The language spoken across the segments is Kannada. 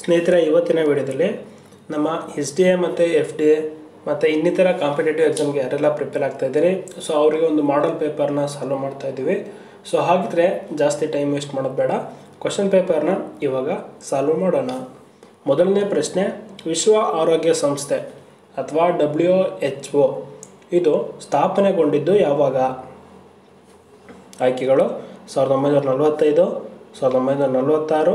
ಸ್ನೇಹಿತರೆ, ಇವತ್ತಿನ ವಿಡಿಯೋದಲ್ಲಿ ನಮ್ಮ SDA ಮತ್ತು FDA ಮತ್ತು ಇನ್ನಿತರ ಕಾಂಪಿಟೇಟಿವ್ ಎಕ್ಸಾಮ್ಗೆ ಯಾರೆಲ್ಲ ಪ್ರಿಪೇರ್ ಆಗ್ತಾ ಇದ್ದೀರಿ, ಸೊ ಅವರಿಗೆ ಒಂದು ಮಾಡೆಲ್ ಪೇಪರ್ನ ಸಾಲ್ವ್ ಮಾಡ್ತಾ ಇದ್ದೀವಿ. ಸೊ ಹಾಗಿದ್ರೆ ಜಾಸ್ತಿ ಟೈಮ್ ವೇಸ್ಟ್ ಮಾಡೋದು ಬೇಡ, ಕ್ವಶನ್ ಪೇಪರ್ನ ಇವಾಗ ಸಾಲ್ವ್ ಮಾಡೋಣ. ಮೊದಲನೇ ಪ್ರಶ್ನೆ, ವಿಶ್ವ ಆರೋಗ್ಯ ಸಂಸ್ಥೆ ಅಥವಾ WHO ಇದು ಸ್ಥಾಪನೆಗೊಂಡಿದ್ದು ಯಾವಾಗ? ಆಯ್ಕೆಗಳು 1945, 1946,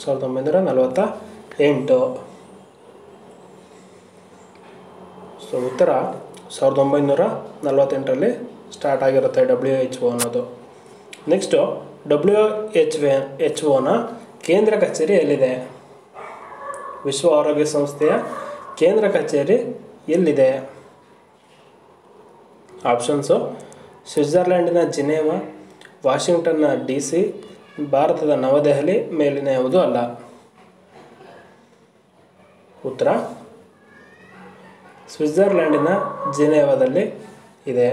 47, 1948. ಸೊ ಉತ್ತರ 1948ರಲ್ಲಿ ಸ್ಟಾರ್ಟ್ ಆಗಿರುತ್ತೆ WHO ಅನ್ನೋದು. ನೆಕ್ಸ್ಟು, WHOನ ಕೇಂದ್ರ ಕಚೇರಿ ಎಲ್ಲಿದೆ? ವಿಶ್ವ ಆರೋಗ್ಯ ಸಂಸ್ಥೆಯ ಕೇಂದ್ರ ಕಚೇರಿ ಎಲ್ಲಿದೆ? ಆಪ್ಷನ್ಸು: ಸ್ವಿಟ್ಜರ್ಲ್ಯಾಂಡಿನ ಜಿನೇವಾ, ವಾಷಿಂಗ್ಟನ್ನ DC, ಭಾರತದ ನವದೆಹಲಿ, ಮೇಲಿನ ಯಾವುದೂ ಅಲ್ಲ. ಉತ್ತರ ಸ್ವಿಟ್ಜರ್ಲ್ಯಾಂಡಿನ ಜಿನೇವಾದಲ್ಲಿ ಇದೆ.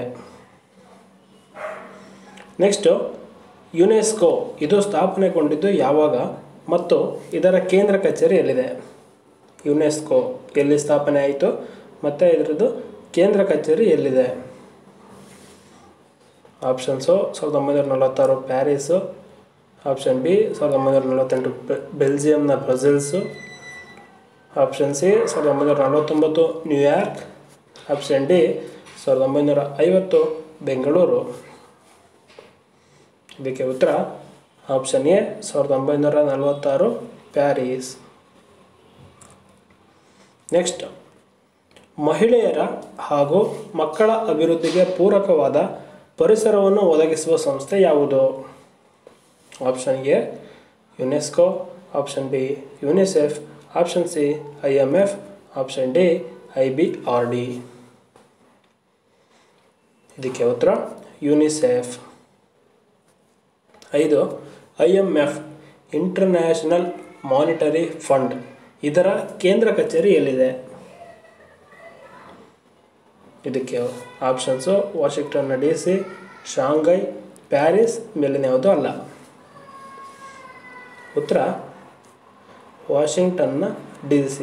ನೆಕ್ಸ್ಟು, ಯುನೆಸ್ಕೋ ಇದು ಸ್ಥಾಪನೆಗೊಂಡಿದ್ದು ಯಾವಾಗ ಮತ್ತು ಇದರ ಕೇಂದ್ರ ಕಚೇರಿ ಎಲ್ಲಿದೆ? ಯುನೆಸ್ಕೋ ಎಲ್ಲಿ ಸ್ಥಾಪನೆ ಆಯಿತು ಮತ್ತು ಇದರದ್ದು ಕೇಂದ್ರ ಕಚೇರಿ ಎಲ್ಲಿದೆ? ಆಪ್ಷನ್ಸು: 1946 ಪ್ಯಾರಿಸು, ಆಪ್ಷನ್ ಬಿ 1948 ಬೆಲ್ಜಿಯಂನ Brussels, option C 1949 New York, option D 1950 Bengaluru. ಇದಕ್ಕೆ ಉತ್ತರ ಆಪ್ಷನ್ ಎ 1946 ಪ್ಯಾರಿಸ್. ನೆಕ್ಸ್ಟ್, ಮಹಿಳೆಯರ ಹಾಗೂ ಮಕ್ಕಳ ಅಭಿವೃದ್ಧಿಗೆ ಪೂರಕವಾದ ಪರಿಸರವನ್ನು ಒದಗಿಸುವ ಸಂಸ್ಥೆ ಯಾವುದು? Option A UNESCO, option B UNICEF, option C IMF, option D IBRD. ಇದಕ್ಕೆ ಉತ್ತರ UNICEF. 5, IMF international monetary fund ಇದರ ಕೇಂದ್ರ ಕಚೇರಿ ಎಲ್ಲಿದೆ? ಇದಕ್ಕೆ ಆಪ್ಷನ್ಸು: ವಾಷಿಂಗ್ಟನ್ನ DC, ಶಾಂಘೈ, ಪ್ಯಾರಿಸ್, ಮೇಲಿನ ಯಾವುದೂ ಅಲ್ಲ. ಉತ್ತರ ವಾಷಿಂಗ್ಟನ್ನ DC.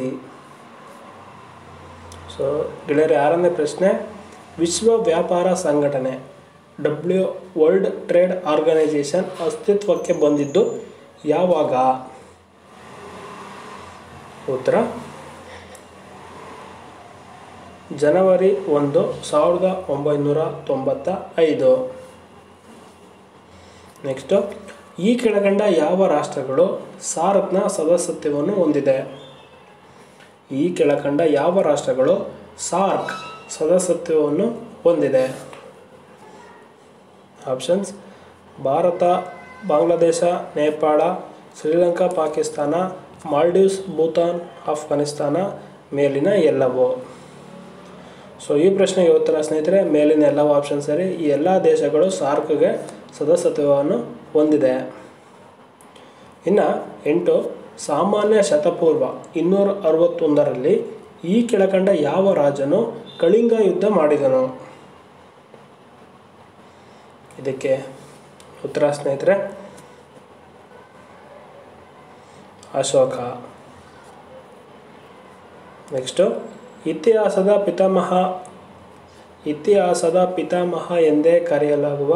ಸೊ ಗೆಳೆಯರೆ, 6ನೇ ಪ್ರಶ್ನೆ, ವಿಶ್ವ ವ್ಯಾಪಾರ ಸಂಘಟನೆ ವರ್ಲ್ಡ್ ಟ್ರೇಡ್ ಆರ್ಗನೈಜೇಷನ್ ಅಸ್ತಿತ್ವಕ್ಕೆ ಬಂದಿದ್ದು ಯಾವಾಗ? ಉತ್ತರ ಜನವರಿ 1, 1995. ನೆಕ್ಸ್ಟು, ಈ ಕೆಳಕಂಡ ಯಾವ ರಾಷ್ಟ್ರಗಳು ಸಾರ್ಕ್ನ ಸದಸ್ಯತ್ವವನ್ನು ಹೊಂದಿದೆ? ಈ ಕೆಳಕಂಡ ಯಾವ ರಾಷ್ಟ್ರಗಳು ಸಾರ್ಕ್ ಸದಸ್ಯತ್ವವನ್ನು ಹೊಂದಿದೆ? ಆಪ್ಷನ್ಸ್: ಭಾರತ, ಬಾಂಗ್ಲಾದೇಶ, ನೇಪಾಳ, ಶ್ರೀಲಂಕಾ, ಪಾಕಿಸ್ತಾನ, ಮಾಲ್ಡೀವ್ಸ್, ಭೂತಾನ್, ಆಫ್ಘಾನಿಸ್ತಾನ, ಮೇಲಿನ ಎಲ್ಲವೂ. ಸೊ ಈ ಪ್ರಶ್ನೆಗೆ ಉತ್ತರ ಸ್ನೇಹಿತರೆ, ಮೇಲಿನ ಎಲ್ಲವೂ ಆಪ್ಷನ್ ಸರಿ. ಈ ಎಲ್ಲ ದೇಶಗಳು ಸಾರ್ಕ್ಗೆ ಸದಸ್ಯತ್ವವನ್ನು ಹೊಂದಿದೆ. ಇನ್ನು 8, ಸಾಮಾನ್ಯ ಶತಪೂರ್ವ 261ರಲ್ಲಿ ಈ ಕೆಳಕಂಡ ಯಾವ ರಾಜನು ಕಳಿಂಗ ಯುದ್ಧ ಮಾಡಿದನು? ಇದಕ್ಕೆ ಉತ್ತರ ಸ್ನೇಹಿತರೆ ಅಶೋಕ. ನೆಕ್ಸ್ಟು, ಇತಿಹಾಸದ ಪಿತಾಮಹ ಎಂದೇ ಕರೆಯಲಾಗುವ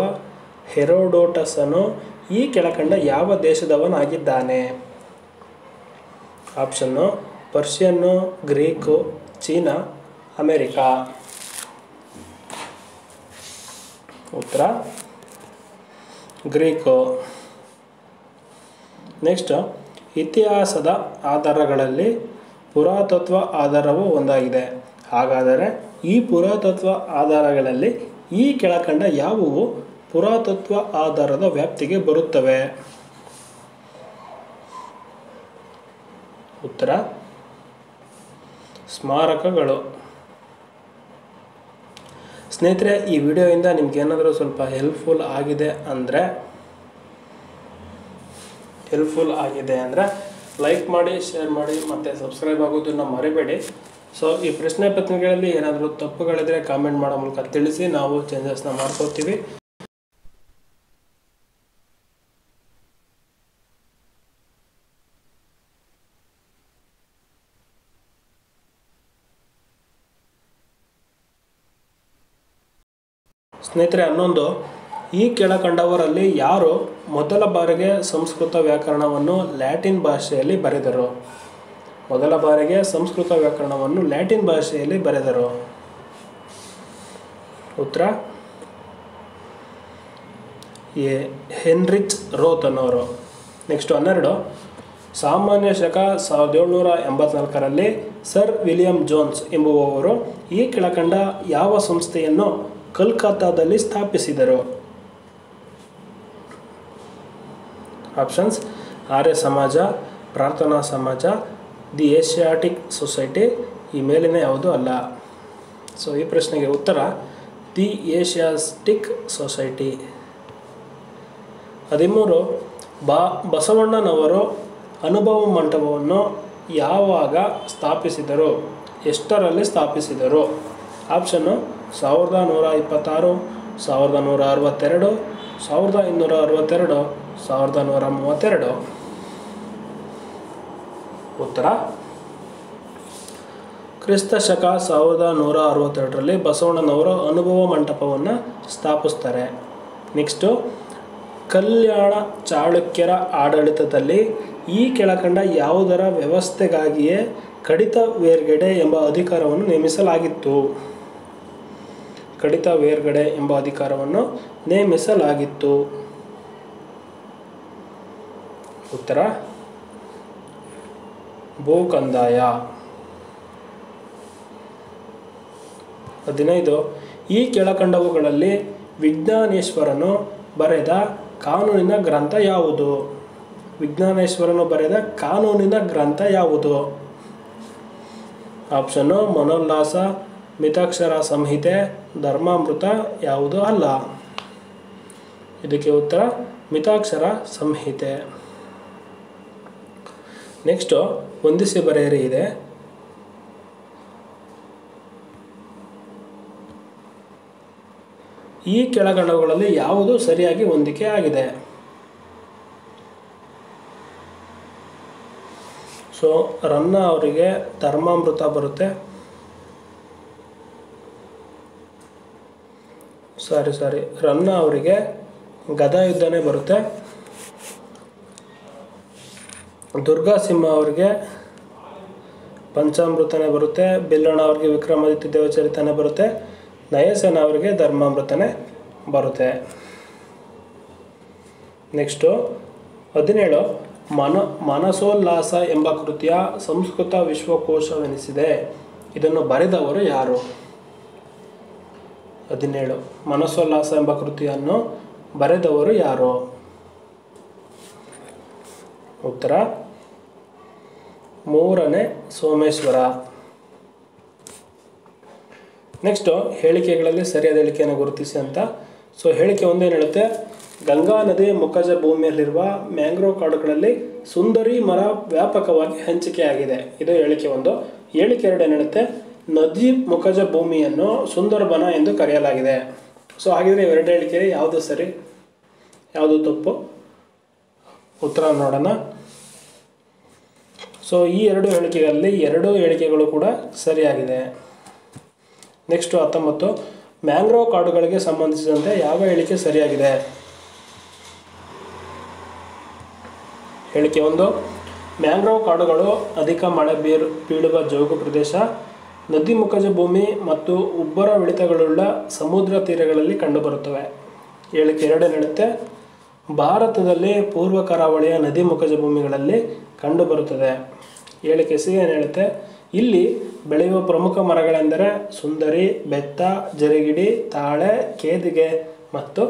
ಹೆರೋಡೋಟಸನು ಈ ಕೆಳಕಂಡ ಯಾವ ದೇಶದವನಾಗಿದ್ದಾನೆ? ಆಪ್ಷನ್ನು: ಪರ್ಷಿಯನ್ನು, ಗ್ರೀಕು, ಚೀನಾ, ಅಮೆರಿಕಾ. ಉತ್ತರ ಗ್ರೀಕು. ನೆಕ್ಸ್ಟ್, ಇತಿಹಾಸದ ಆಧಾರಗಳಲ್ಲಿ ಪುರಾತತ್ವ ಆಧಾರವು ಒಂದಾಗಿದೆ. ಹಾಗಾದರೆ ಈ ಪುರಾತತ್ವ ಆಧಾರಗಳಲ್ಲಿ ಈ ಕೆಳಕಂಡ ಯಾವುವು ಪುರಾತತ್ವ ಆಧಾರದ ವ್ಯಾಪ್ತಿಗೆ ಬರುತ್ತವೆ? ಉತ್ತರ ಸ್ಮಾರಕಗಳು. ಸ್ನೇಹಿತರೆ, ಈ ವಿಡಿಯೋಯಿಂದ ನಿಮ್ಗೇನಾದರೂ ಸ್ವಲ್ಪ ಹೆಲ್ಪ್ಫುಲ್ ಆಗಿದೆ ಅಂದರೆ ಲೈಕ್ ಮಾಡಿ, ಶೇರ್ ಮಾಡಿ ಮತ್ತು ಸಬ್ಸ್ಕ್ರೈಬ್ ಆಗೋದನ್ನು ಮರಿಬೇಡಿ. ಸೊ ಈ ಪ್ರಶ್ನೆ ಪತ್ರಿಕೆಗಳಲ್ಲಿ ಏನಾದರೂ ತಪ್ಪುಗಳಿದ್ರೆ ಕಾಮೆಂಟ್ ಮಾಡೋ ಮೂಲಕ ತಿಳಿಸಿ, ನಾವು ಚೇಂಜಸ್ನ ಮಾಡ್ಕೋತೀವಿ. ಸ್ನೇಹಿತರೆ 11, ಈ ಕೆಳಕಂಡವರಲ್ಲಿ ಯಾರು ಮೊದಲ ಬಾರಿಗೆ ಸಂಸ್ಕೃತ ವ್ಯಾಕರಣವನ್ನು ಲ್ಯಾಟಿನ್ ಭಾಷೆಯಲ್ಲಿ ಬರೆದರು? ಮೊದಲ ಬಾರಿಗೆ ಸಂಸ್ಕೃತ ವ್ಯಾಕರಣವನ್ನು ಲ್ಯಾಟಿನ್ ಭಾಷೆಯಲ್ಲಿ ಬರೆದರು. ಉತ್ತರ ಎ ಹೆನ್ರಿಚ್ ರೋತ್ ಅನ್ನೋರು. ನೆಕ್ಸ್ಟ್ 12, ಸಾಮಾನ್ಯ ಶಕ 1784ರಲ್ಲಿ ಸರ್ ವಿಲಿಯಂ ಜೋನ್ಸ್ ಎಂಬುವವರು ಈ ಕೆಳಕಂಡ ಯಾವ ಸಂಸ್ಥೆಯನ್ನು ಕಲ್ಕತ್ತಾದಲ್ಲಿ ಸ್ಥಾಪಿಸಿದರು? ಆಪ್ಷನ್ಸ್: ಆರ್ಯ ಸಮಾಜ, ಪ್ರಾರ್ಥನಾ ಸಮಾಜ, ದಿ ಏಷ್ಯಾಟಿಕ್ ಸೊಸೈಟಿ. ಈ ಮೇಲಿನ ಯಾವುದು ಅಲ್ಲ. ಸೊ ಈ ಪ್ರಶ್ನೆಗೆ ಉತ್ತರ ದಿ ಏಷ್ಯಾಟಿಕ್ ಸೊಸೈಟಿ. 13, ಬಸವಣ್ಣನವರು ಅನುಭವ ಮಂಟಪವನ್ನು ಯಾವಾಗ ಸ್ಥಾಪಿಸಿದರು? ಎಷ್ಟರಲ್ಲಿ ಸ್ಥಾಪಿಸಿದರು? ಆಪ್ಷನ್ನು 1126, 1162, 1262, 1132. ಉತ್ತರ ಕ್ರಿಸ್ತ ಶಕ 1162ರಲ್ಲಿ ಬಸವಣ್ಣನವರು ಅನುಭವ ಮಂಟಪವನ್ನು ಸ್ಥಾಪಿಸ್ತಾರೆ. ನೆಕ್ಸ್ಟು, ಕಲ್ಯಾಣ ಚಾಳುಕ್ಯರ ಆಡಳಿತದಲ್ಲಿ ಈ ಕೆಳಕಂಡ ಯಾವುದರ ವ್ಯವಸ್ಥೆಗಾಗಿಯೇ ಕಡಿತ ವೇರ್ಗಡೆ ಎಂಬ ಅಧಿಕಾರವನ್ನು ನೇಮಿಸಲಾಗಿತ್ತು? ಕಡಿತ ವೇರ್ಗಡೆ ಎಂಬ ಅಧಿಕಾರವನ್ನು ನೇಮಿಸಲಾಗಿತ್ತು. ಉತ್ತರ ಭೂಕಂದಾಯ. 15, ಈ ಕೆಳಕಂಡವುಗಳಲ್ಲಿ ವಿಜ್ಞಾನೇಶ್ವರನು ಬರೆದ ಕಾನೂನಿನ ಗ್ರಂಥ ಯಾವುದು? ವಿಜ್ಞಾನೇಶ್ವರನು ಬರೆದ ಕಾನೂನಿನ ಗ್ರಂಥ ಯಾವುದು? ಆಪ್ಷನ್ನು ಮನೋಲ್ಲಾಸ, ಮಿತಾಕ್ಷರ ಸಂಹಿತೆ, ಧರ್ಮಾಮೃತ. ಯಾವುದು ಅಲ್ಲ. ಇದಕ್ಕೆ ಉತ್ತರ ಮಿತಾಕ್ಷರ ಸಂಹಿತೆ. ನೆಕ್ಸ್ಟು ಹೊಂದಿಸಿ ಬರೆಯಿರಿ ಇದೆ. ಈ ಕೆಳಕಂಡಗಳಲ್ಲಿ ಯಾವುದು ಸರಿಯಾಗಿ ಹೊಂದಿಕೆ ಆಗಿದೆ? ಸೊ ರನ್ನ ಅವರಿಗೆ ಧರ್ಮಾಮೃತ ಬರುತ್ತೆ. ರನ್ನ ಅವರಿಗೆ ಗದಾಯುದ್ಧನೇ ಬರುತ್ತೆ. ದುರ್ಗಾಸಿಂಹ ಅವರಿಗೆ ಪಂಚಾಮೃತನೇ ಬರುತ್ತೆ. ಬಿಲ್ಲಣ್ಣ ಅವರಿಗೆ ವಿಕ್ರಮಾದಿತ್ಯ ದೇವಚರಿತನೇ ಬರುತ್ತೆ. ನಯಸೇನ ಅವರಿಗೆ ಧರ್ಮಾಮೃತನೇ ಬರುತ್ತೆ. ನೆಕ್ಸ್ಟು 17, ಮನಸೋಲ್ಲಾಸ ಎಂಬ ಕೃತಿಯ ಸಂಸ್ಕೃತ ವಿಶ್ವಕೋಶವೆನಿಸಿದೆ. ಇದನ್ನು ಬರೆದವರು ಯಾರು? 17, ಮನಸೋಲ್ಲಾಸ ಎಂಬ ಕೃತಿಯನ್ನು ಬರೆದವರು ಯಾರು? ಉತ್ತರ 3ನೇ ಸೋಮೇಶ್ವರ. ನೆಕ್ಸ್ಟು ಹೇಳಿಕೆಗಳಲ್ಲಿ ಸರಿಯಾದ ಹೇಳಿಕೆಯನ್ನು ಗುರುತಿಸಿ ಅಂತ. ಸೊ ಹೇಳಿಕೆ 1 ಏನು ಹೇಳುತ್ತೆ? ಗಂಗಾ ನದಿ ಮುಖಜ ಭೂಮಿಯಲ್ಲಿರುವ ಮ್ಯಾಂಗ್ರೋವ್ ಕಾಡುಗಳಲ್ಲಿ ಸುಂದರಿ ಮರ ವ್ಯಾಪಕವಾಗಿ ಹಂಚಿಕೆಯಾಗಿದೆ. ಇದು ಹೇಳಿಕೆ 1. ಹೇಳಿಕೆ 2 ಏನು ಹೇಳುತ್ತೆ? ನದಿ ಮುಖಜ ಭೂಮಿಯನ್ನು ಸುಂದರಬನ ಎಂದು ಕರೆಯಲಾಗಿದೆ. ಸೊ ಹಾಗಿದ್ರೆ ಇವೆರಡು ಹೇಳಿಕೆ ಯಾವುದು ಸರಿ, ಯಾವುದು ತಪ್ಪು? ಉತ್ತರ ನೋಡೋಣ. ಸೊ ಈ ಎರಡು ಹೇಳಿಕೆಗಳಲ್ಲಿ 2 ಹೇಳಿಕೆಗಳು ಕೂಡ ಸರಿಯಾಗಿದೆ. ನೆಕ್ಸ್ಟು 19, ಮ್ಯಾಂಗ್ರೋವ್ ಕಾಡುಗಳಿಗೆ ಸಂಬಂಧಿಸಿದಂತೆ ಯಾವ ಹೇಳಿಕೆ ಸರಿಯಾಗಿದೆ? ಹೇಳಿಕೆ 1, ಮ್ಯಾಂಗ್ರೋವ್ ಕಾಡುಗಳು ಅಧಿಕ ಮಳೆ ಬೀಳುವ ಜೌಗು ಪ್ರದೇಶ, ನದಿ ಮುಖಜ ಭೂಮಿ ಮತ್ತು ಉಬ್ಬರ ಇಳಿತಗಳುಳ್ಳ ಸಮುದ್ರ ತೀರಗಳಲ್ಲಿ ಕಂಡುಬರುತ್ತವೆ. ಹೇಳಿಕೆ 2 ಹೇಳುತ್ತೆ ಭಾರತದಲ್ಲಿ ಪೂರ್ವ ಕರಾವಳಿಯ ನದಿ ಮುಖಜ ಭೂಮಿಗಳಲ್ಲಿ ಕಂಡುಬರುತ್ತದೆ. ಹೇಳಿಕೆ ಸಿ ಏನು ಹೇಳುತ್ತೆ? ಇಲ್ಲಿ ಬೆಳೆಯುವ ಪ್ರಮುಖ ಮರಗಳೆಂದರೆ ಸುಂದರಿ, ಬೆತ್ತ, ಜರಿಗಿಡಿ, ತಾಳೆ, ಕೇದಿಗೆ ಮತ್ತು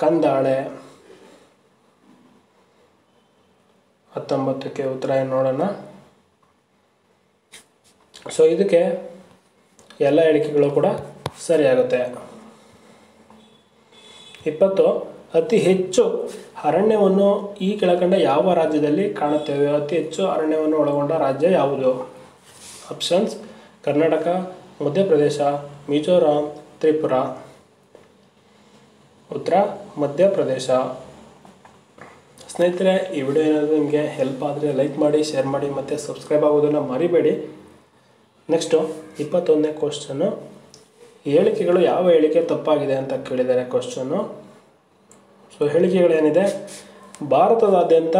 ಕಂದಾಳೆ. 19ಕ್ಕೆ ಉತ್ತರ ಏನು ನೋಡೋಣ. ಸೊ ಇದಕ್ಕೆ ಎಲ್ಲ ಹೇಳಿಕೆಗಳು ಕೂಡ ಸರಿಯಾಗುತ್ತೆ. 20, ಅತಿ ಹೆಚ್ಚು ಅರಣ್ಯವನ್ನು ಈ ಕೆಳಕಂಡ ಯಾವ ರಾಜ್ಯದಲ್ಲಿ ಕಾಣುತ್ತೇವೆ? ಅತಿ ಹೆಚ್ಚು ಅರಣ್ಯವನ್ನು ಒಳಗೊಂಡ ರಾಜ್ಯ ಯಾವುದು? ಆಪ್ಷನ್ಸ್: ಕರ್ನಾಟಕ, ಮಧ್ಯಪ್ರದೇಶ, ಮಿಜೋರಾಂ, ತ್ರಿಪುರಾ. ಉತ್ತರ ಮಧ್ಯಪ್ರದೇಶ. ಸ್ನೇಹಿತರೆ, ಈ ವಿಡಿಯೋ ಏನಾದರೂ ನಿಮಗೆ ಹೆಲ್ಪ್ ಆದರೆ ಲೈಕ್ ಮಾಡಿ, ಶೇರ್ ಮಾಡಿ ಮತ್ತು ಸಬ್ಸ್ಕ್ರೈಬ್ ಆಗೋದನ್ನು ಮರಿಬೇಡಿ. ನೆಕ್ಸ್ಟು 21ನೇ ಕ್ವಶನ್ನು ಹೇಳಿಕೆಗಳು ಯಾವ ಹೇಳಿಕೆ ತಪ್ಪಾಗಿದೆ ಅಂತ ಕೇಳಿದ್ದಾರೆ ಕ್ವಶನ್ನು. ಸೊ ಹೇಳಿಕೆಗಳೇನಿದೆ, ಭಾರತದಾದ್ಯಂತ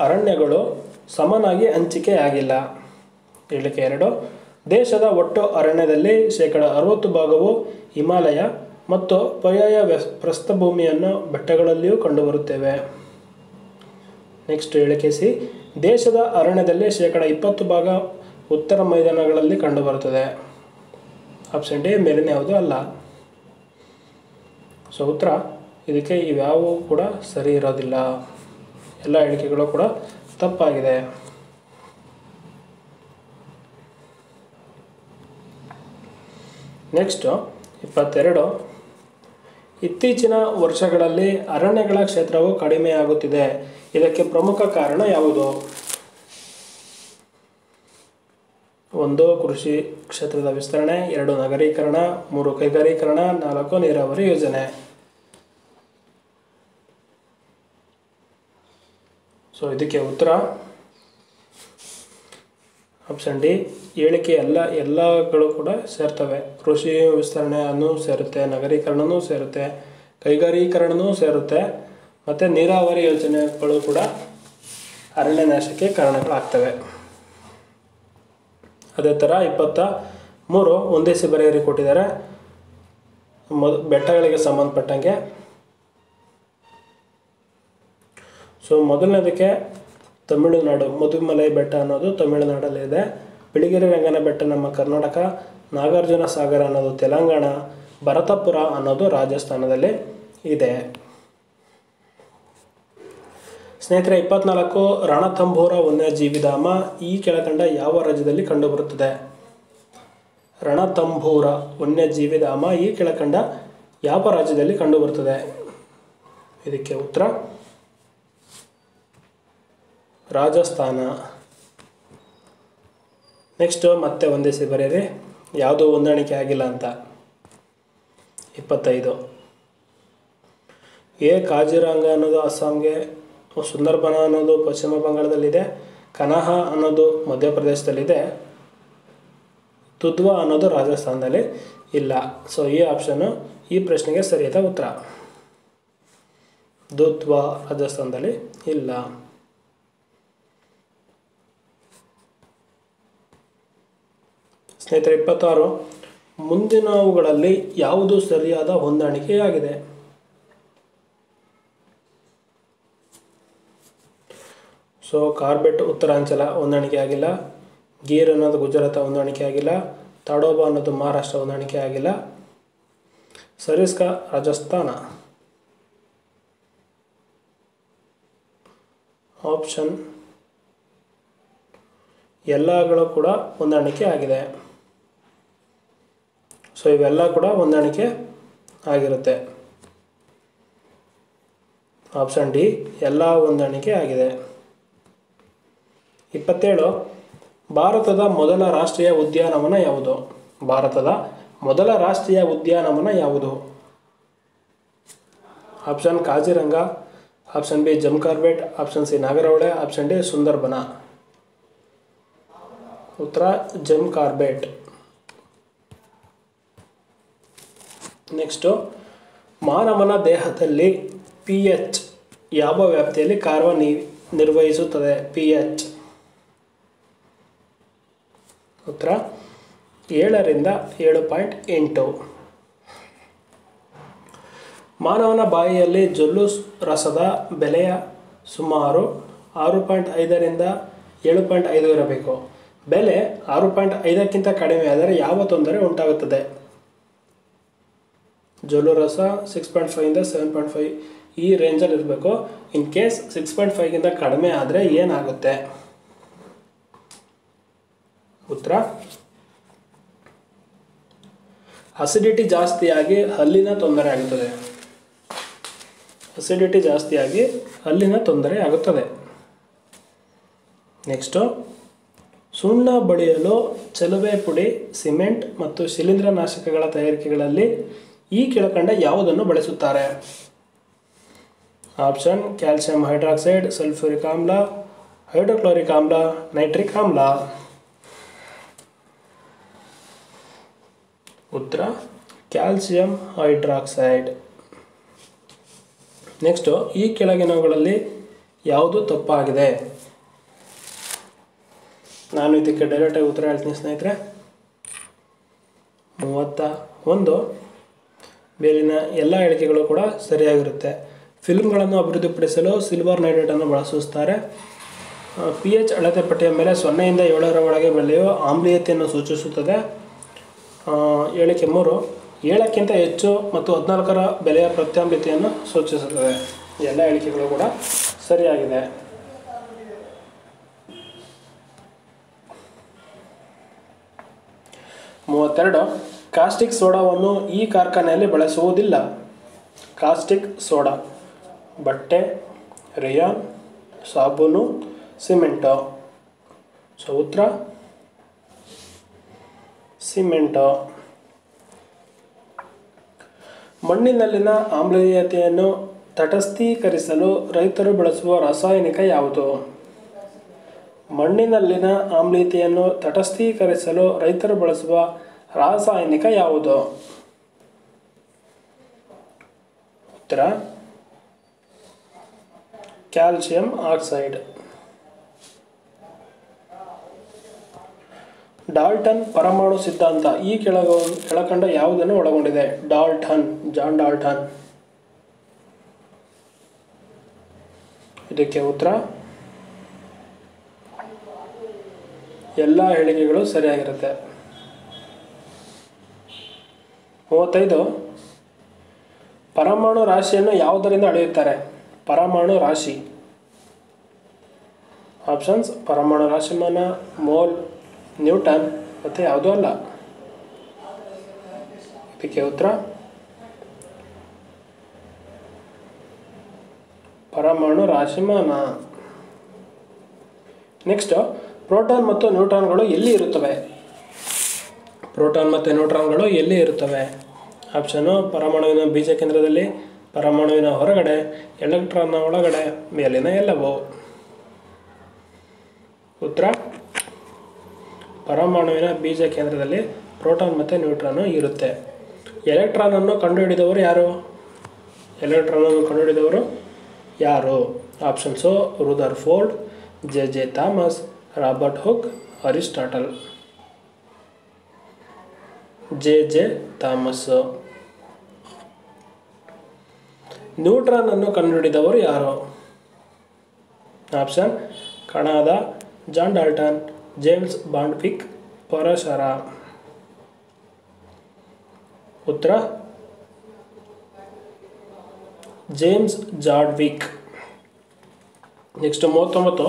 ಅರಣ್ಯಗಳು ಸಮನಾಗಿ ಹಂಚಿಕೆಯಾಗಿಲ್ಲ. ಹೇಳಿಕೆ 2, ದೇಶದ ಒಟ್ಟು ಅರಣ್ಯದಲ್ಲಿ 60% ಹಿಮಾಲಯ ಮತ್ತು ಪರ್ಯಾಯ ಪ್ರಸ್ಥಭೂಮಿಯನ್ನು ಬೆಟ್ಟಗಳಲ್ಲಿಯೂ ಕಂಡುಬರುತ್ತೇವೆ. ನೆಕ್ಸ್ಟ್ ಹೇಳಿಕೆ ಸಿ, ದೇಶದ ಅರಣ್ಯದಲ್ಲಿ 20% ಉತ್ತರ ಮೈದಾನಗಳಲ್ಲಿ ಕಂಡುಬರುತ್ತದೆ. ಆಪ್ಷನ್ ಡಿ ಮೇಲಿನ ಯಾವುದು ಅಲ್ಲ. ಸೊ ಉತ್ತರ ಇದಕ್ಕೆ ಇವ್ಯಾವೂ ಕೂಡ ಸರಿ ಇರೋದಿಲ್ಲ, ಎಲ್ಲ ಹೇಳಿಕೆಗಳು ಕೂಡ ತಪ್ಪಾಗಿದೆ. ನೆಕ್ಸ್ಟ್ 22, ಇತ್ತೀಚಿನ ವರ್ಷಗಳಲ್ಲಿ ಅರಣ್ಯಗಳ ಕ್ಷೇತ್ರವು ಕಡಿಮೆಯಾಗುತ್ತಿದೆ, ಇದಕ್ಕೆ ಪ್ರಮುಖ ಕಾರಣ ಯಾವುದು? 1 ಕೃಷಿ ಕ್ಷೇತ್ರದ ವಿಸ್ತರಣೆ, 2 ನಗರೀಕರಣ, 3 ಕೈಗಾರೀಕರಣ, 4 ನೀರಾವರಿ ಯೋಜನೆ. ಸೊ ಇದಕ್ಕೆ ಉತ್ತರ ಆಪ್ಷನ್ ಡಿ. ಹೇಳಿಕೆ ಎಲ್ಲಗಳು ಕೂಡ ಸೇರ್ತವೆ. ಕೃಷಿ ವಿಸ್ತರಣೆಯನ್ನು ಸೇರುತ್ತೆ, ನಗರೀಕರಣವೂ ಸೇರುತ್ತೆ, ಕೈಗಾರೀಕರಣವೂ ಸೇರುತ್ತೆ, ಮತ್ತು ನೀರಾವರಿ ಯೋಜನೆಗಳು ಕೂಡ ಅರಣ್ಯ ನಾಶಕ್ಕೆ ಕಾರಣಗಳಾಗ್ತವೆ. ಅದೇ ಥರ 23 ಹೊಂದಿಸಿ ಬರೆಯಿರಿ ಕೊಟ್ಟಿದ್ದಾರೆ. ಬೆಟ್ಟಗಳಿಗೆ ಸಂಬಂಧಪಟ್ಟಂಗೆ. ಸೊ ಮೊದಲನೇದಕ್ಕೆ ತಮಿಳುನಾಡು, ಮುದುಮಲೈ ಬೆಟ್ಟ ಅನ್ನೋದು ತಮಿಳುನಾಡಲ್ಲಿದೆ. ಬಿಳಿಗಿರಿ ರಂಗನ ಬೆಟ್ಟ ನಮ್ಮ ಕರ್ನಾಟಕ, ನಾಗಾರ್ಜುನ ಸಾಗರ ಅನ್ನೋದು ತೆಲಂಗಾಣ, ಭರತಪುರ ಅನ್ನೋದು ರಾಜಸ್ಥಾನದಲ್ಲಿ ಇದೆ. ಸ್ನೇಹಿತರೆ 24 ರಣಥಂಬೋರ ವನ್ಯಜೀವಿಧಾಮ ಈ ಕೆಳಕಂಡ ಯಾವ ರಾಜ್ಯದಲ್ಲಿ ಕಂಡುಬರುತ್ತದೆ? ರಣಥಂಬೋರ ವನ್ಯಜೀವಿಧಾಮ ಈ ಕೆಳಕಂಡ ಯಾವ ರಾಜ್ಯದಲ್ಲಿ ಕಂಡುಬರುತ್ತದೆ? ಇದಕ್ಕೆ ಉತ್ತರ ರಾಜಸ್ಥಾನ. ನೆಕ್ಸ್ಟ್ ಮತ್ತೆ ಹೊಂದಿಸಿ ಬರೆಯಿರಿ, ಯಾವುದೂ ಹೊಂದಾಣಿಕೆ ಆಗಿಲ್ಲ ಅಂತ. 25 ಕಾಜಿರಂಗ ಅನ್ನೋದು ಅಸ್ಸಾಂಗೆ, ಸುಂದರ್ಬನ ಅನ್ನೋದು ಪಶ್ಚಿಮ ಬಂಗಾಳದಲ್ಲಿದೆ, ಕನಹ ಅನ್ನೋದು ಮಧ್ಯಪ್ರದೇಶದಲ್ಲಿದೆ, ತುದ್ವಾ ಅನ್ನೋದು ರಾಜಸ್ಥಾನದಲ್ಲಿ ಇಲ್ಲ. ಸೊ ಈ ಆಪ್ಷನ್ನು ಈ ಪ್ರಶ್ನೆಗೆ ಸರಿಯಾದ ಉತ್ತರ. ದುಧ್ವಾ ರಾಜಸ್ಥಾನದಲ್ಲಿ ಇಲ್ಲ. ಸ್ನೇಹಿತರೆ 26 ಮುಂದಿನವುಗಳಲ್ಲಿ ಯಾವುದು ಸರಿಯಾದ ಹೊಂದಾಣಿಕೆಯಾಗಿದೆ? ಸೊ ಕಾರ್ಬೆಟ್ ಉತ್ತರಾಂಚಲ ಹೊಂದಾಣಿಕೆ ಆಗಿಲ್ಲ, ಗೀರ್ ಅನ್ನೋದು ಗುಜರಾತ್ ಹೊಂದಾಣಿಕೆ ಆಗಿಲ್ಲ, ತಾಡೋಬಾ ಅನ್ನೋದು ಮಹಾರಾಷ್ಟ್ರ ಹೊಂದಾಣಿಕೆ ಆಗಿಲ್ಲ, ಸರಿಸ್ಕಾ ರಾಜಸ್ಥಾನ. ಆಪ್ಷನ್ ಎಲ್ಲಗಳು ಕೂಡ ಹೊಂದಾಣಿಕೆ ಆಗಿದೆ. ಸೊ ಇವೆಲ್ಲ ಕೂಡ ಹೊಂದಾಣಿಕೆ ಆಗಿರುತ್ತೆ. ಆಪ್ಷನ್ ಡಿ ಎಲ್ಲ ಹೊಂದಾಣಿಕೆ ಆಗಿದೆ. 27 ಭಾರತದ ಮೊದಲ ರಾಷ್ಟ್ರೀಯ ಉದ್ಯಾನವನ ಯಾವುದು? ಭಾರತದ ಮೊದಲ ರಾಷ್ಟ್ರೀಯ ಉದ್ಯಾನವನ ಯಾವುದು? Option Kaziranga, option B Jim Corbett, option C Nagarhole, option D Sundarban. ಉತ್ತರ ಜಮ್ ಕಾರ್ಬೆಟ್. ನೆಕ್ಸ್ಟು ಮಾನವನ ದೇಹದಲ್ಲಿ pH ಯಾವ ವ್ಯಾಪ್ತಿಯಲ್ಲಿ ಕಾರ್ಯನಿರ್ವಹಿಸುತ್ತದೆ? pH ಉತ್ತರ 7 ರಿಂದ 7.8. ಮಾನವನ ಬಾಯಿಯಲ್ಲಿ ಜೊಲ್ಲು ರಸದ ಬೆಲೆಯ ಸುಮಾರು 6.5 ರಿಂದ 7.5 ಇರಬೇಕು. ಬೆಲೆ 6.5ಕ್ಕಿಂತ ಕಡಿಮೆ ಆದರೆ ಯಾವ ತೊಂದರೆ ಉಂಟಾಗುತ್ತದೆ? ಜೊಲ್ಲು ರಸ 6.5 ಇಂದ 7.5 ಈ ರೇಂಜಲ್ಲಿ ಇರಬೇಕು. ಇನ್ ಕೇಸ್ 6.5ಗಿಂತ ಕಡಿಮೆ ಆದರೆ ಏನಾಗುತ್ತೆ? ಉತ್ತರ ಅಸಿಡಿಟಿ ಜಾಸ್ತಿಯಾಗಿ ಹಲ್ಲಿನ ತೊಂದರೆ ಆಗುತ್ತದೆ. ಅಸಿಡಿಟಿ ಜಾಸ್ತಿಯಾಗಿ ಹಲ್ಲಿನ ತೊಂದರೆ ಆಗುತ್ತದೆ. ನೆಕ್ಸ್ಟು ಸುಣ್ಣ ಬಳಿಯಲು ಚಲುವೆ ಪುಡಿ, ಸಿಮೆಂಟ್ ಮತ್ತು ಶಿಲೀಂಧ್ರನಾಶಕಗಳ ತಯಾರಿಕೆಗಳಲ್ಲಿ ಈ ಕೆಳಕಂಡ ಯಾವುದನ್ನು ಬಳಸುತ್ತಾರೆ? ಆಪ್ಷನ್ ಕ್ಯಾಲ್ಸಿಯಂ ಹೈಡ್ರಾಕ್ಸೈಡ್, ಸಲ್ಫ್ಯೂರಿಕ್ ಆಮ್ಲ, ಹೈಡ್ರೋಕ್ಲೋರಿಕ್ ಆಮ್ಲ, ನೈಟ್ರಿಕ್ ಆಮ್ಲ. ಉತ್ತರ ಕ್ಯಾಲ್ಸಿಯಂ ಹೈಡ್ರಾಕ್ಸೈಡ್. ನೆಕ್ಸ್ಟು ಈ ಕೆಳಗಿನವುಗಳಲ್ಲಿ ಯಾವುದು ತಪ್ಪಾಗಿದೆ? ನಾನು ಇದಕ್ಕೆ ಡೈರೆಕ್ಟಾಗಿ ಉತ್ತರ ಹೇಳ್ತೀನಿ ಸ್ನೇಹಿತರೆ. 31 ಮೇಲಿನ ಎಲ್ಲ ಹೇಳಿಕೆಗಳು ಕೂಡ ಸರಿಯಾಗಿರುತ್ತೆ. ಫಿಲ್ಮ್ಗಳನ್ನು ಅಭಿವೃದ್ಧಿಪಡಿಸಲು ಸಿಲ್ವರ್ ನೈಟ್ರೇಟನ್ನು ಬಳಸುತ್ತಾರೆ. pH ಅಳತೆ ಪಟ್ಟಿಯ ಮೇಲೆ 0 ಇಂದ 7ರ ಒಳಗೆ ಬೆಲೆಯು ಆಮ್ಲೀಯತೆಯನ್ನು ಸೂಚಿಸುತ್ತದೆ. ಹೇಳಿಕೆ 3 7ಕ್ಕಿಂತ ಹೆಚ್ಚು ಮತ್ತು 14ರ ಬೆಲೆಯ ಪ್ರತ್ಯಾಮ್ಲತೆಯನ್ನು ಸೂಚಿಸುತ್ತದೆ. ಎಲ್ಲ ಹೇಳಿಕೆಗಳು ಕೂಡ ಸರಿಯಾಗಿದೆ. 32 ಕಾಸ್ಟಿಕ್ ಸೋಡಾವನ್ನು ಈ ಕಾರ್ಖಾನೆಯಲ್ಲಿ ಬಳಸುವುದಿಲ್ಲ. ಕಾಸ್ಟಿಕ್ ಸೋಡಾ ಬಟ್ಟೆ, ರೇಯಾನ್, ಸಾಬೂನು, ಸಿಮೆಂಟು. ಸೊ ಉತ್ತರ ಸಿಮೆಂಟು. ಮಣ್ಣಿನಲ್ಲಿನ ಆಮ್ಲೀಯತೆಯನ್ನು ತಟಸ್ಥೀಕರಿಸಲು ರೈತರು ಬಳಸುವ ರಾಸಾಯನಿಕ ಯಾವುದು? ಮಣ್ಣಿನಲ್ಲಿನ ಆಮ್ಲೀಯತೆಯನ್ನು ತಟಸ್ಥೀಕರಿಸಲು ರೈತರು ಬಳಸುವ ರಾಸಾಯನಿಕ ಯಾವುದು? ಉತ್ತರ ಕ್ಯಾಲ್ಸಿಯಂ ಆಕ್ಸೈಡ್. ಡಾಲ್ಟನ್ ಪರಮಾಣು ಸಿದ್ಧಾಂತ ಈ ಕೆಳಕಂಡ ಯಾವುದನ್ನು ಒಳಗೊಂಡಿದೆ? John Dalton. ಇದಕ್ಕೆ ಉತ್ತರ ಎಲ್ಲ ಹೇಳಿಕೆಗಳು ಸರಿಯಾಗಿರುತ್ತೆ. 35 ಪರಮಾಣು ರಾಶಿಯನ್ನು ಯಾವುದರಿಂದ ಅಳೆಯುತ್ತಾರೆ? ಪರಮಾಣು ರಾಶಿ. ಆಪ್ಷನ್ಸ್: ಪರಮಾಣು ರಾಶಿಮಾನ, ಮೋಲ್, ನ್ಯೂಟನ್ ಮತ್ತು ಯಾವುದೂ ಅಲ್ಲ. ಇದಕ್ಕೆ ಉತ್ತರ ಪರಮಾಣು ರಾಶಿಮಾನ. ನೆಕ್ಸ್ಟ್, ಪ್ರೋಟಾನ್ ಮತ್ತು ನ್ಯೂಟ್ರಾನ್ಗಳು ಎಲ್ಲಿ ಇರುತ್ತವೆ? ಪ್ರೋಟಾನ್ ಮತ್ತು ನ್ಯೂಟ್ರಾನ್ಗಳು ಎಲ್ಲಿ ಇರುತ್ತವೆ? ಆಪ್ಷನ್ನು: ಪರಮಾಣುವಿನ ಬೀಜ ಕೇಂದ್ರದಲ್ಲಿ, ಪರಮಾಣುವಿನ ಹೊರಗಡೆ, ಎಲೆಕ್ಟ್ರಾನ್ನ ಒಳಗಡೆ, ಮೇಲಿನ ಎಲ್ಲವೂ. ಉತ್ತರ ಪರಮಾಣುವಿನ ಬೀಜ ಕೇಂದ್ರದಲ್ಲಿ ಪ್ರೋಟಾನ್ ಮತ್ತು ನ್ಯೂಟ್ರಾನ್ ಇರುತ್ತೆ. ಎಲೆಕ್ಟ್ರಾನನ್ನು ಕಂಡುಹಿಡಿದವರು ಯಾರು? ಎಲೆಕ್ಟ್ರಾನನ್ನು ಕಂಡುಹಿಡಿದವರು ಯಾರು? Options: Rutherford, J Thomas, Robert Hooke, Aristotle. J Thomas. Neutron ಅನ್ನು ಕಂಡುಹಿಡಿದವರು ಯಾರು? Option: Kanada, John Dalton, James ಬಾಂಡ್ವಿಕ್, ಪರಶರ. ಉತ್ತರ ಜೇಮ್ಸ್ ಜಾಡ್ವಿಕ್. ನೆಕ್ಸ್ಟ್ 39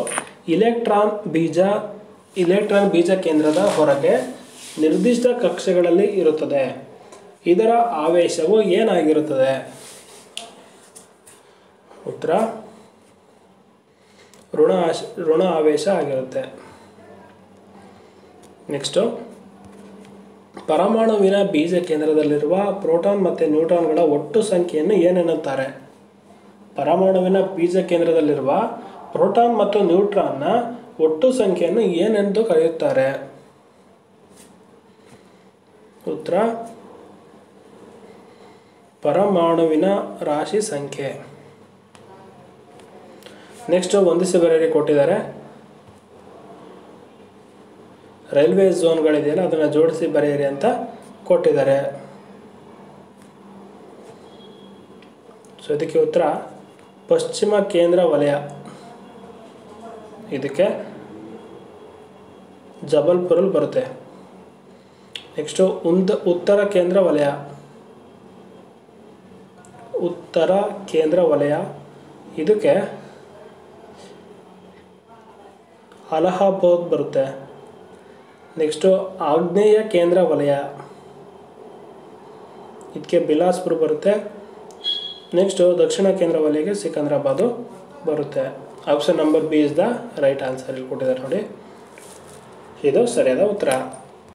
ಇಲೆಕ್ಟ್ರಾನ್ ಬೀಜ ಕೇಂದ್ರದ ಹೊರಗೆ ನಿರ್ದಿಷ್ಟ ಕಕ್ಷೆಗಳಲ್ಲಿ ಇರುತ್ತದೆ. ಇದರ ಆವೇಶವು ಏನಾಗಿರುತ್ತದೆ? ಉತ್ತರ ಋಣ ಆವೇಶ ಆಗಿರುತ್ತೆ. ನೆಕ್ಸ್ಟು, ಪರಮಾಣುವಿನ ಬೀಜ ಕೇಂದ್ರದಲ್ಲಿರುವ ಪ್ರೋಟಾನ್ ಮತ್ತು ನ್ಯೂಟ್ರಾನ್ಗಳ ಒಟ್ಟು ಸಂಖ್ಯೆಯನ್ನು ಏನೆನ್ನುತ್ತಾರೆ? ಪರಮಾಣುವಿನ ಬೀಜ ಕೇಂದ್ರದಲ್ಲಿರುವ ಪ್ರೋಟಾನ್ ಮತ್ತು ನ್ಯೂಟ್ರಾನ್ನ ಒಟ್ಟು ಸಂಖ್ಯೆಯನ್ನು ಏನೆಂದು ಕರೆಯುತ್ತಾರೆ? ಉತ್ತರ ಪರಮಾಣುವಿನ ರಾಶಿ ಸಂಖ್ಯೆ. ನೆಕ್ಸ್ಟ್, ಹೊಂದಿಸಿ ಬರೆಯಿರಿ ಕೊಟ್ಟಿದ್ದಾರೆ. ರೈಲ್ವೆ ಝೋನ್ಗಳಿದೆಯಲ್ಲ ಅದನ್ನು ಜೋಡಿಸಿ ಬರೆಯಿರಿ ಅಂತ ಕೊಟ್ಟಿದ್ದಾರೆ. ಸೊ ಇದಕ್ಕೆ ಉತ್ತರ ಪಶ್ಚಿಮ ಕೇಂದ್ರ ವಲಯ. ಇದಕ್ಕೆ ಜಬಲ್ಪುರಲ್ಲಿ ಬರುತ್ತೆ. ನೆಕ್ಸ್ಟು ಉತ್ತರ ಕೇಂದ್ರ ವಲಯ. ಉತ್ತರ ಕೇಂದ್ರ ವಲಯ ಇದಕ್ಕೆ ಅಲಹಾಬಾದ್ ಬರುತ್ತೆ. ನೆಕ್ಸ್ಟು ಆಗ್ನೇಯ ಕೇಂದ್ರ ವಲಯ, ಇದಕ್ಕೆ ಬಿಲಾಸ್ಪುರ್ ಬರುತ್ತೆ. ನೆಕ್ಸ್ಟು ದಕ್ಷಿಣ ಕೇಂದ್ರ ವಲಯಕ್ಕೆ ಸಿಕಂದ್ರಾಬಾದು ಬರುತ್ತೆ. Option number B is the right answer. ಇಲ್ಲಿ ಕೊಟ್ಟಿದ್ದಾರೆ ನೋಡಿ, ಇದು ಸರಿಯಾದ ಉತ್ತರ.